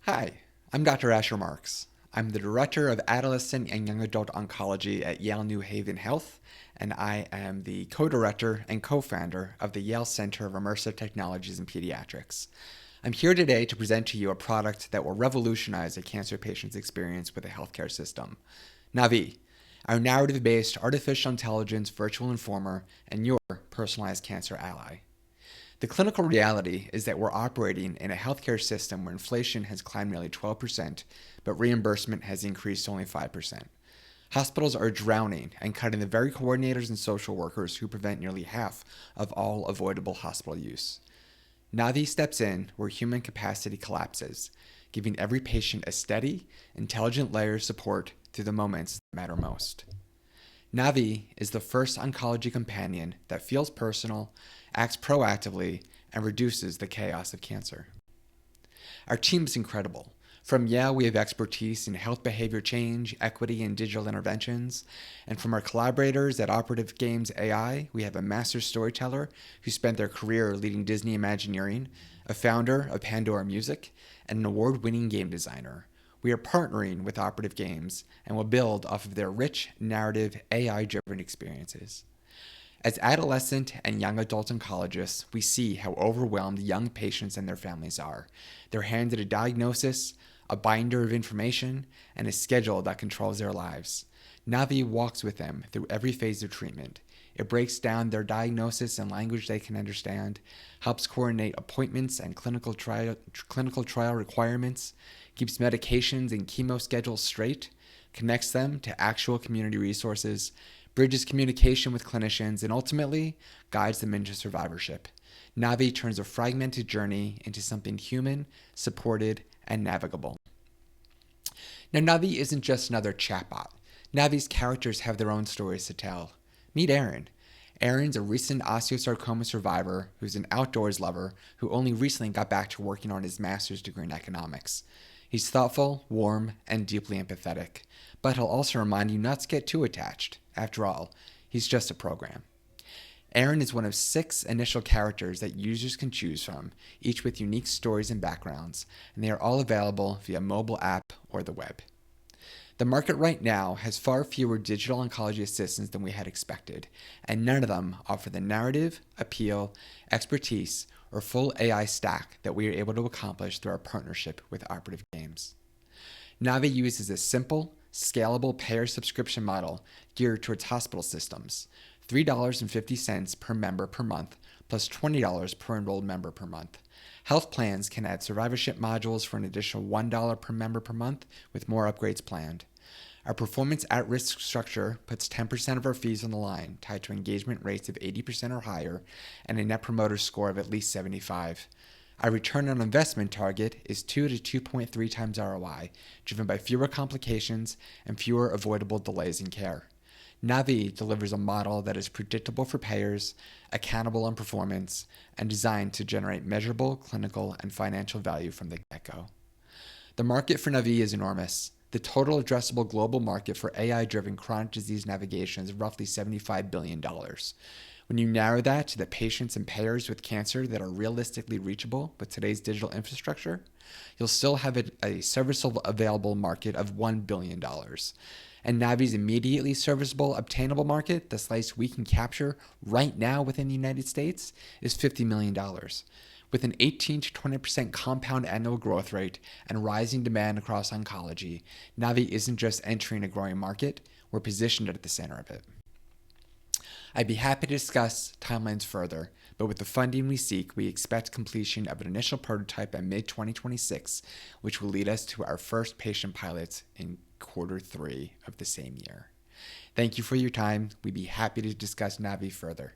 Hi, I'm Dr. Asher Marks. I'm the Director of Adolescent and Young Adult Oncology at Yale New Haven Health, and I am the co-director and co-founder of the Yale Center of Immersive Technologies in Pediatrics. I'm here today to present to you a product that will revolutionize a cancer patient's experience with the healthcare system. NAVI, our narrative-based artificial intelligence virtual informer and your personalized cancer ally. The clinical reality is that we're operating in a healthcare system where inflation has climbed nearly 12%, but reimbursement has increased only 5%. Hospitals are drowning and cutting the very coordinators and social workers who prevent nearly half of all avoidable hospital use. NAVI steps in where human capacity collapses, giving every patient a steady, intelligent layer of support through the moments that matter most. NAVI is the first oncology companion that feels personal, acts proactively, and reduces the chaos of cancer. Our team is incredible. From Yale, we have expertise in health behavior change, equity, and digital interventions. And from our collaborators at Operative Games AI, we have a master storyteller who spent their career leading Disney Imagineering, a founder of Pandora Music, and an award-winning game designer. We are partnering with Operative Games and will build off of their rich, narrative, AI-driven experiences. As adolescent and young adult oncologists, we see how overwhelmed young patients and their families are. They're handed a diagnosis, a binder of information, and a schedule that controls their lives. NAVI walks with them through every phase of treatment. It breaks down their diagnosis in language they can understand, helps coordinate appointments and clinical trial requirements, keeps medications and chemo schedules straight, connects them to actual community resources, bridges communication with clinicians, and ultimately guides them into survivorship. NAVI turns a fragmented journey into something human, supported, and navigable. Now, NAVI isn't just another chatbot. NAVI's characters have their own stories to tell. Meet Aaron. Aaron's a recent osteosarcoma survivor who's an outdoors lover who only recently got back to working on his master's degree in economics. He's thoughtful, warm, and deeply empathetic, but he'll also remind you not to get too attached. After all, he's just a program. Aaron is one of 6 initial characters that users can choose from, each with unique stories and backgrounds, and they are all available via mobile app or the web. The market right now has far fewer digital oncology assistants than we had expected, and none of them offer the narrative, appeal, expertise, or full AI stack that we are able to accomplish through our partnership with Operative Games. NAVI uses a simple, scalable payer subscription model geared towards hospital systems, $3.50 per member per month, plus $20 per enrolled member per month. Health plans can add survivorship modules for an additional $1 per member per month, with more upgrades planned. Our performance at-risk structure puts 10% of our fees on the line, tied to engagement rates of 80% or higher, and a net promoter score of at least 75. Our return on investment target is 2 to 2.3 times ROI, driven by fewer complications and fewer avoidable delays in care. NAVI delivers a model that is predictable for payers, accountable on performance, and designed to generate measurable clinical and financial value from the get-go. The market for NAVI is enormous. The total addressable global market for AI-driven chronic disease navigation is roughly $75 billion. When you narrow that to the patients and payers with cancer that are realistically reachable with today's digital infrastructure, you'll still have a serviceable available market of $1 billion. And NAVI's immediately serviceable obtainable market, the slice we can capture right now within the United States, is $50 million. With an 18 to 20% compound annual growth rate and rising demand across oncology, NAVI isn't just entering a growing market, we're positioned at the center of it. I'd be happy to discuss timelines further, but with the funding we seek, we expect completion of an initial prototype by mid-2026, which will lead us to our first patient pilots in Q3 of the same year. Thank you for your time. We'd be happy to discuss NAVI further.